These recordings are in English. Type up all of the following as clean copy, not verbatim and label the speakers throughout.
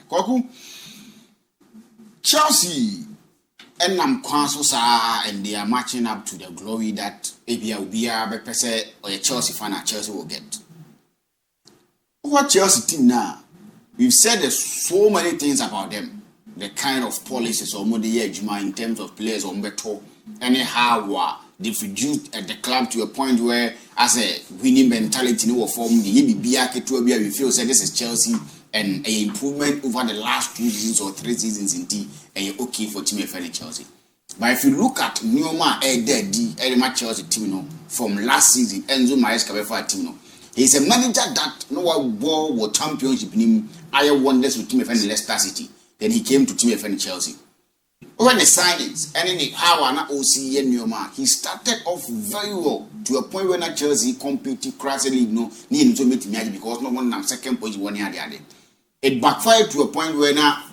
Speaker 1: Koku Chelsea and Nam Kwanso and they are matching up to the glory that ABOU or a Chelsea fan at Chelsea will get. What Chelsea team now? We've said there's so many things about them. The kind of policies or Modiyejima in terms of players on beto. Anyhow, they've reduced the club to a point where, as a winning mentality, no form the ABOU we feel say this is Chelsea and an improvement over the last 2 seasons or 3 seasons in T and okay for Team FCWC Chelsea. But if you look at Neoma Chelsea team from last season, Enzo Maresca for team he's a manager that no war or championship in him. I wonders with Team FCWC Leicester City. Then he came to Team FCWC Chelsea. When the signings, and how an OC and Neoma, he started off very well to a point where Chelsea competed crassly, needing to meet me because no one second position 1 year the other. It backfired to a point where now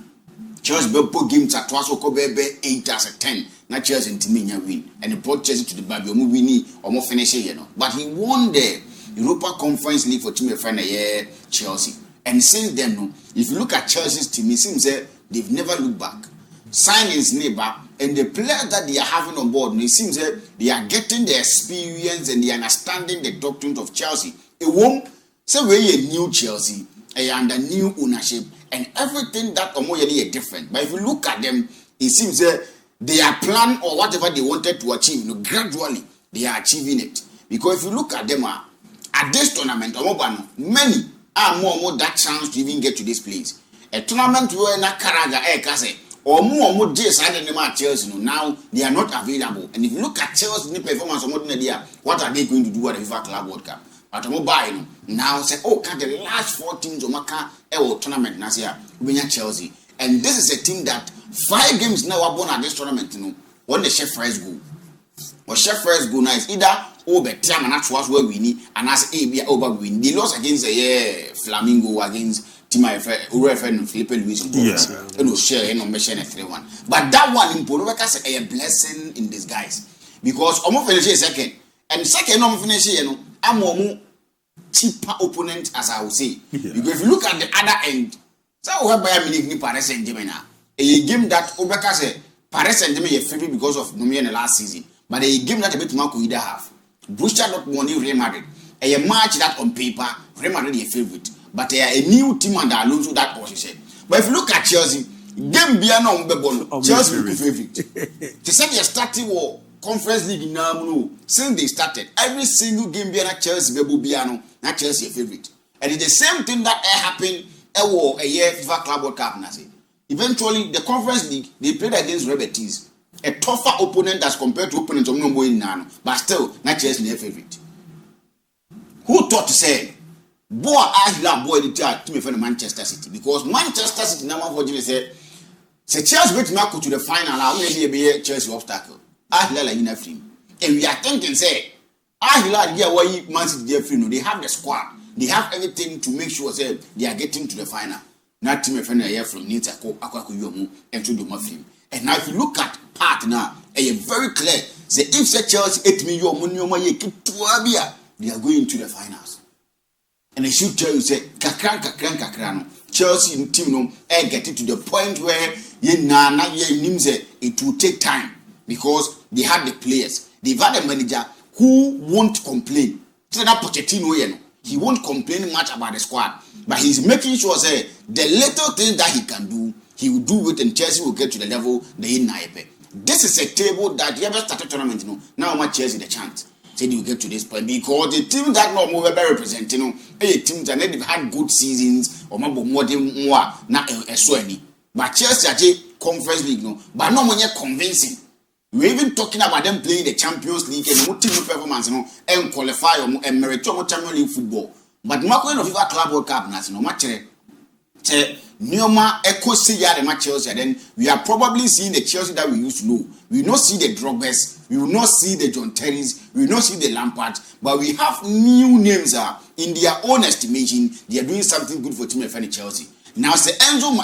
Speaker 1: Chelsea put games at Twasoko Bebe 8 as a 10. Now Chelsea and Timinia win, and he brought Chelsea to the Baby winning or more finishing, But he won the Europa Conference League for Team FCWC Chelsea. And since then, if you look at Chelsea's team, it seems that they've never looked back. Signings neighbor and the players that they are having on board, it seems that they are getting the experience and they are understanding the doctrines of Chelsea. It won't say we're a new Chelsea under new ownership and everything that is different. But if you look at them, it seems that their plan or whatever they wanted to achieve, gradually they are achieving it. Because if you look at them at this tournament, many are more that chance to even get to this place. A tournament where na Karaga or more days at Chelsea now they are not available. And if you look at Chelsea's performance of what are they going to do at the FIFA Club World Cup? But mobile now say, oh, can the last 4 teams of Maka tournament now say win Chelsea. And this is a team that 5 games now are born at this tournament, when the chef first go. Or chef first go now is either over time and that's what we need, and as ABOU over win. They lost against Flamingo against Team UFN and Felipe Luis and share no mission 3-1. But that one in Poroka is a blessing in disguise. Because almost finish second. And second almost finish I'm more cheaper opponent, as I would say. Because if you look at the other end, so whereby I Paris Saint-Germain a game that Obeka said Paris Saint-Germain is favorite because of Nomi in the last season. But a game that a bit more could either have. Borussia Dortmund, Real Madrid. A match that on paper, Real Madrid is a favorite. But a new team and Alonso that position. But if you look at Chelsea, game beyond on Chelsea will be favorite. They said they started war Conference League now. Since they started, every single game beyond Chelsea will be not Chelsea a favorite. And it's the same thing that happened a year FIFA Club World Cup. Eventually, the Conference League they played against Red Betis. A tougher opponent as compared to opponents of no now, but still, not Chelsea their favorite. Who thought to say, boy, I love boy the team from Manchester City because Manchester City number 14 say Chelsea wait now to the final. I will be a Chelsea obstacle. I like in a film, and we are thinking say, I like yeah why Man City their film. They have the squad, they have everything to make sure say they are getting to the final. Not team from here from Nita Ko Akwakuyomu and to do my film. And now if you look at part now, very clear. Say if Chelsea 8 million money, they are going to the finals. And I should tell you, say, kakran, Chelsea team get it to the point where it will take time because they have the players. They've had a manager who won't complain. Pochettino, he won't complain much about the squad, but he's making sure say the little things that he can do, he will do it, and Chelsea will get to the level they in Naipe. This is a table that you ever started tournament, now much Chelsea the chance. Say you get to this point because the team that no more representing, a team that they've had good seasons or more than more not a any. But Chelsea are Conference League, but no one yet convincing. We're even talking about them playing the Champions League and more team performance, and qualify and merit Champions League football. But not going to FIFA Club World Cup, no much. Neoma Echo see the match Chelsea, then we are probably seeing the Chelsea that we used to know. We will not see the Drogbas, we will not see the John Terrys, we will not see the Lampard, but we have new names in their own estimation. They are doing something good for Team FCWC Chelsea. Now, say Enzo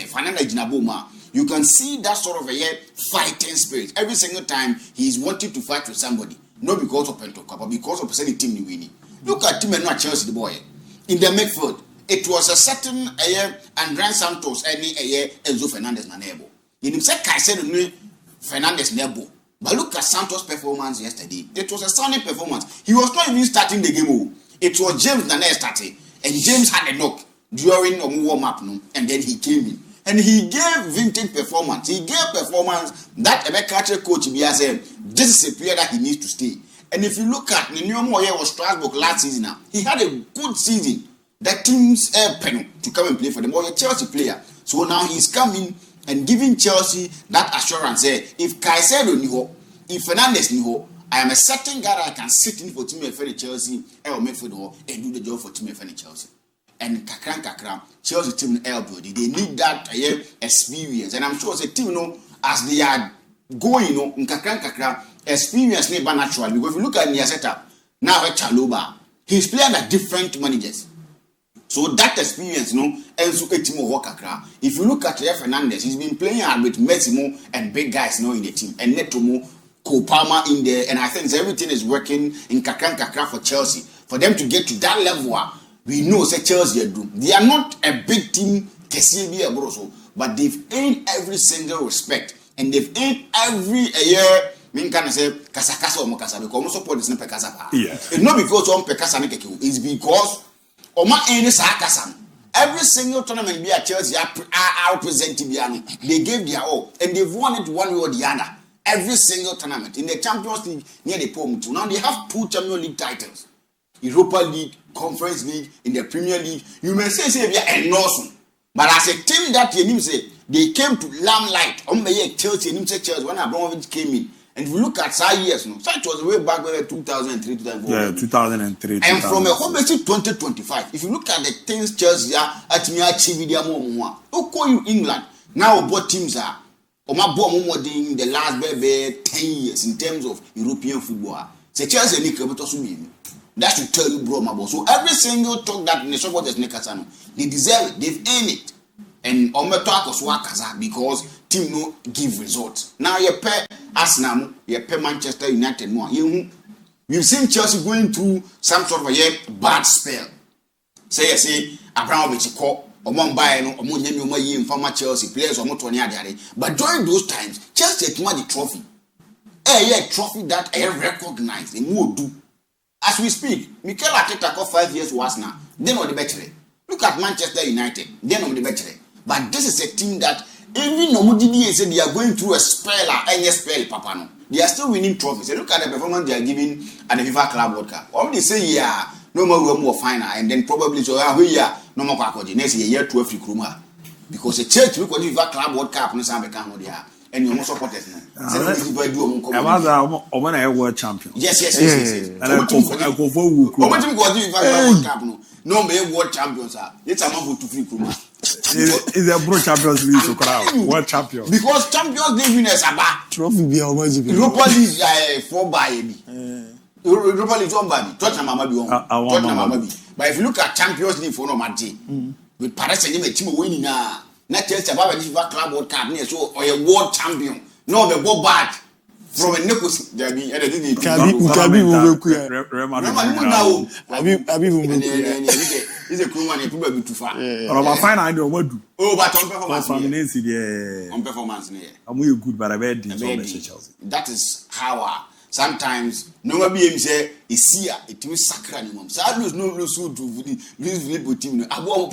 Speaker 1: Fernandez Gnabry, you can see that sort of a fighting spirit. Every single time he is wanting to fight with somebody, not because of Pentoka, but because of the team winning. Look at Team Chelsea, the boy in the midfield. it was a certain André Santos any Enzo Fernandez Nanebo. You say Caicedo Fernandez Nebo. But look at Santos' performance yesterday. It was a stunning performance. He was not even starting the game. It was James Nanez starting. And James had a knock during a warm-up. And then he came in. And he gave vintage performance. He gave performance that Emeka coach said, this is a player that he needs to stay. And if you look at the new Moye was Strasbourg last season now, he had a good season. That team's pen to come and play for them. Or a Chelsea player. So now he's coming and giving Chelsea that assurance. If Caicedo knew, if Fernandez knew, I am a certain guy that I can sit in for Team FA Chelsea or Midfield and do the job for Team FA Chelsea. And kakran Chelsea team everybody they need that experience. And I'm sure it's a team, as they are going, in kakran experience never natural. Because if you look at their setup now, Chaloba, he's playing at different managers. So that experience, Enzo Etimo Wakakra. If you look at Fernandez, he's been playing with Massimo and big guys in the team, and Netomo, Kopama in there, and I think everything is working in Kakra for Chelsea. For them to get to that level, we know say Chelsea are doomed. They are not a big team, but they've earned every single respect, and they've earned every year. Can say Kasakasa or Mokasa because most support is not Pekasa. It's not because on Pekasa, it's because Oma any sarcasm. Every single tournament be at Chelsea are representing they gave their all and they've won it one way or the other. Every single tournament in the Champions League near the Pom too. Now they have 2 Champions League titles, Europa League, Conference League, in the Premier League. You may say we are enormous, but as a team that you say they came to limelight. Chelsea when Abramovich came in. And if you look at our years, so it was way back when 2003, 2004. Yeah,
Speaker 2: 2003.
Speaker 1: And from a whole basic 2025, if you look at the things Chelsea are at me achieving their more, who call you England? Now both teams are in the last 10 years in terms of European football. So Chelsea need to that should tell you, bro, my boss. So every single talk that in the shop is Nekasano, they deserve it, they've earned it. And because team no give results. Now you pay Arsenal, you pay Manchester United more. You've seen Chelsea going through some sort of a bad spell. Say Abramovich call or Mumbai or Munyemi in former Chelsea players or Motoni. But during those times, Chelsea had the trophy. A trophy that I recognize and will do. As we speak, Mikel Arteta got 5 years was now. Then on the better. Look at Manchester United. Then on the better. But this is a team that even Nomudidi said they are going through a spell, Papa. No. They are still winning trophies. And look at the performance they are giving at the FIFA Club World Cup. All they say, no more final, and then probably so no more Kwakodi. Next year 12 free Kruma. Because a church we call the FIFA Club World Cup no some become there. And you must support us now.
Speaker 2: When I world champion.
Speaker 1: Yes.
Speaker 2: And I go for
Speaker 1: World Cup no. No me world champions are. It's a man to free Kruma.
Speaker 2: Is a Bro Champions League so crowd. World champion.
Speaker 1: Because Champions League winners are back.
Speaker 3: Trophy be how much?
Speaker 1: Europa League 4 by Europa League 1 by Tottenham Mama. But if you look at Champions League for no match, with Paris Saint-Germain team winning now. Not just about the FIFA Club World Cup, so or a world champion. No, the go bad from a Nicholas DIABY. He's a crew man, probably too far.
Speaker 2: I know what do.
Speaker 1: Oh, but on performance,
Speaker 2: I'm really good, but I read
Speaker 1: Chelsea. That is how sometimes no BM say is here, it will sacral. So I lose no lose to lose Liverpool team. Abo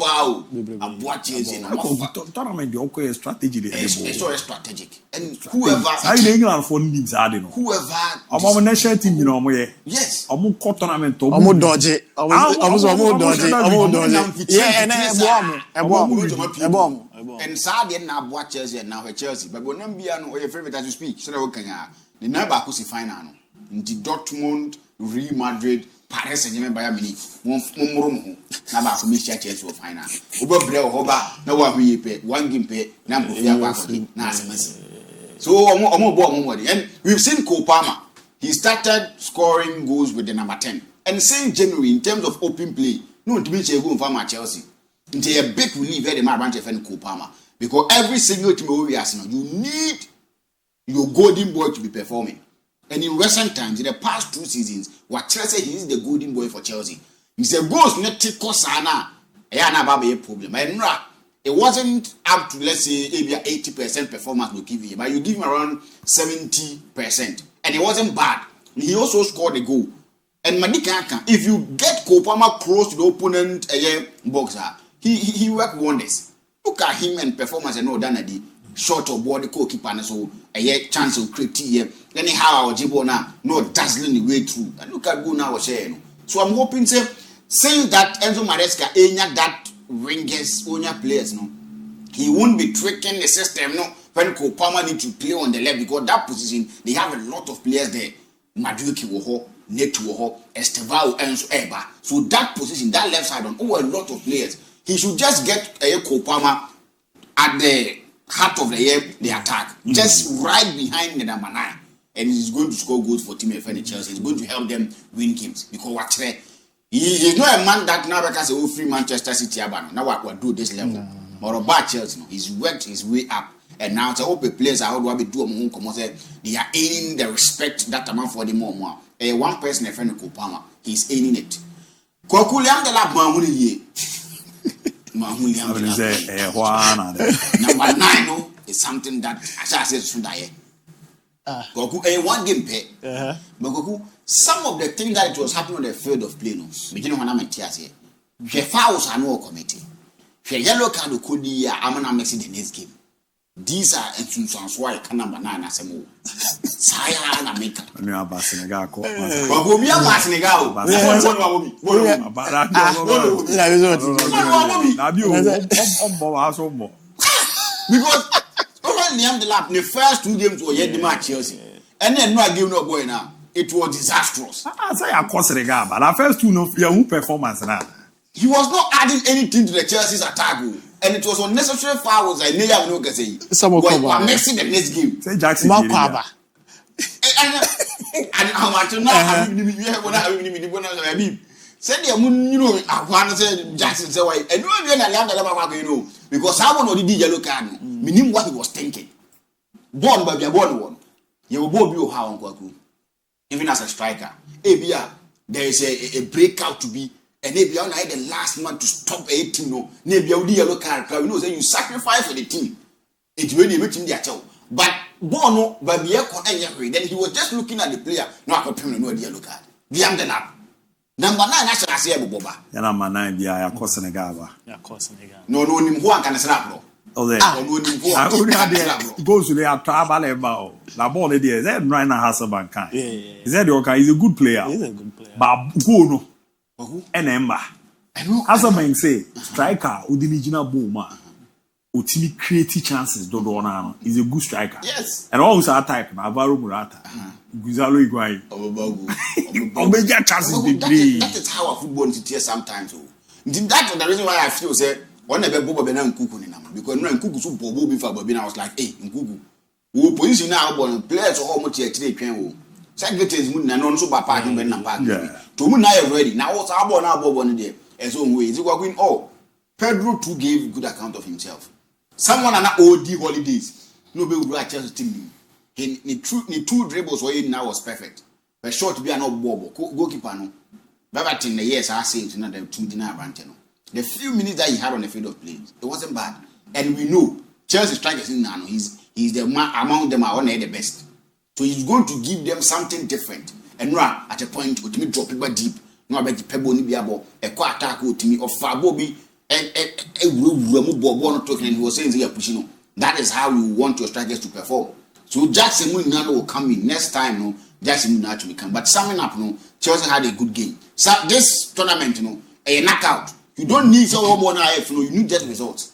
Speaker 1: Chelsea.
Speaker 2: Tournament the okay strategy.
Speaker 1: It's so strategic. And whoever
Speaker 2: I England for needs adding.
Speaker 1: Whoever
Speaker 2: I'm national team, you know,
Speaker 1: yes.
Speaker 2: I'm tournament.
Speaker 3: I'm dodgy. Yeah,
Speaker 1: and Sadia now watch Chelsea and now Chelsea. But when I'm your favorite as you speak, so that we the number who's final in the Dortmund, Real Madrid, Paris Saint-Germain, Bayern Munich, one number for me Chelsea for final. Over Breo Hoba, no one we pay, one game pay, number so and we've seen Kopama. He started scoring goals with the number 10. And saying January in terms of open play, no to be go from Chelsea. Into a big relief where the man defend Kopama. Because every single team we Arsenal, you need your golden boy to be performing. And in recent times, in the past 2 seasons, what Chelsea he is the golden boy for Chelsea. He said, goals not take sana Yeah, na baba a problem. And it wasn't up to, let's say, maybe 80% performance will give him, but you give him around 70%. And it wasn't bad. He also scored a goal. And Madika, if you get Kopama close to the opponent boxer, he work wonders. Look at him and performance and no danady. Short of body goalkeeper and so a chance of create here. Anyhow, Jibona no dazzling the way through. And look at go now saying. So I'm hoping saying that Enzo Maresca enya that wingers onya players no. He won't be tricking the system no when Kopama need to play on the left because that position they have a lot of players there. Maduki Woho, Netu Woho, Estevao Enzo Eba. So that position, that left side on a lot of players. He should just get a Kopama at the heart of the attack, just right behind the number 9, and he's going to score goals for Team FN Chelsea. He's going to help them win games because what he's not a man that now because he free Manchester City now what do this level or about Chelsea. He's worked his way up, and now to hope the players are how do do they are aiming the respect that amount for the more. One person a friend of Kopama, he's aiming it. Kokuliam de la Bamuli. Number 9 no, is something that as I said should die. Goku a one game pay. But Goku, some of the things that it was happening on the field of play no, beginning when I'm at here. The fouls are no committee. The yellow card could be Amana messing the next game. These are instances why can number 9 as a move. Saya na make.
Speaker 2: Ni abasinega ko.
Speaker 1: Goku mi abasinega o. Because only Liam the lap the first 2 games were yet the match Chelsea. And then no game no boy now. It was disastrous.
Speaker 2: I say akosinega but the first 2 no who performance na.
Speaker 1: He was not adding anything to the Chelsea's attack. And it was unnecessary fouls. I never know can say. We're mixing the next game.
Speaker 2: Say Jackson.
Speaker 1: And how much now? Said the moon, you know, I want to say Jackson say why. And you know, because someone already did yellow card. Meaning what he was thinking. Born by your born one. You will both be how on even as a striker. ABOU, there is a breakout to be. And maybe I the last man to stop a team. No, maybe I yellow card. You know, say you sacrifice for the team. It's really making their child. But Bono, but then he was just looking at the player. No, I could no yellow card. Beyond the lap. Number 9, I shall say Boba.
Speaker 2: And number 9, be a Cosenegava.
Speaker 1: No, him who can snap.
Speaker 2: Oh, there. I only had goes to the travel about. La ball, it is that right now has a bank. Is that your guy? He's a good player. He's a good player. But Bono. And Emma, as a man say, striker, Udinijina Boma, Utimi creative chances, Dodona is a good striker.
Speaker 1: Yes.
Speaker 2: And always our type, Navarro Murata, Guzalo Iguay, Obeja chances degree.
Speaker 1: That is how a football is here sometimes. That's the reason why I feel say, one never Boba Benan Kuku, because when Kuku so Bobo before Bobina was like, hey, Kuku, who position now, players are almost here today. Secretaries Moon and also by party when I'm back. To Moon I ready. Now what's our born our one day? As always, he was going, oh, Pedro too gave good account of himself. Someone on OD holidays. Nobody would write Chelsea team. He 2 dribbles were in now was perfect. But short to be an old bobo, goalkeeper no. But in the years I say to another 2 dinner ranteno. The few minutes that he had on the field of play, it wasn't bad. And we know Chelsea strikers in now. He's the man among them are one of the best. So he's going to give them something different. And run at a point with me drop it deep. No, I bet the pebble ni biabo a quick attack with me or far bobby and talking and he was saying they are pushing. That is how you want your strikers to perform. So Jackson will come in next time. No, Jackson will naturally come. But summing up, no, Chelsea had a good game. So this tournament, a knockout. You don't need so more you need just results.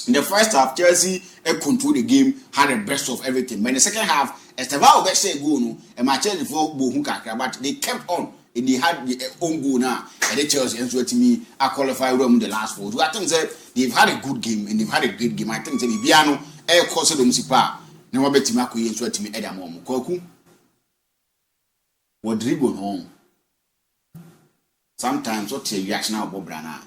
Speaker 1: In the first half, Chelsea controlled the game, had the best of everything. But in the second half, Estevao bet say go no, and my Chelsea for Bohunka, but they kept on. And they had the own goal now, and the Chelsea and so to me, I qualified them the last 4. So I think that they've had a good game and they've had a great game. I think that Biano, air course of the Musipa, no bet to Mako and so to me, Edamon, Koku. What dribble home? Sometimes what's a reaction of Bob Brana?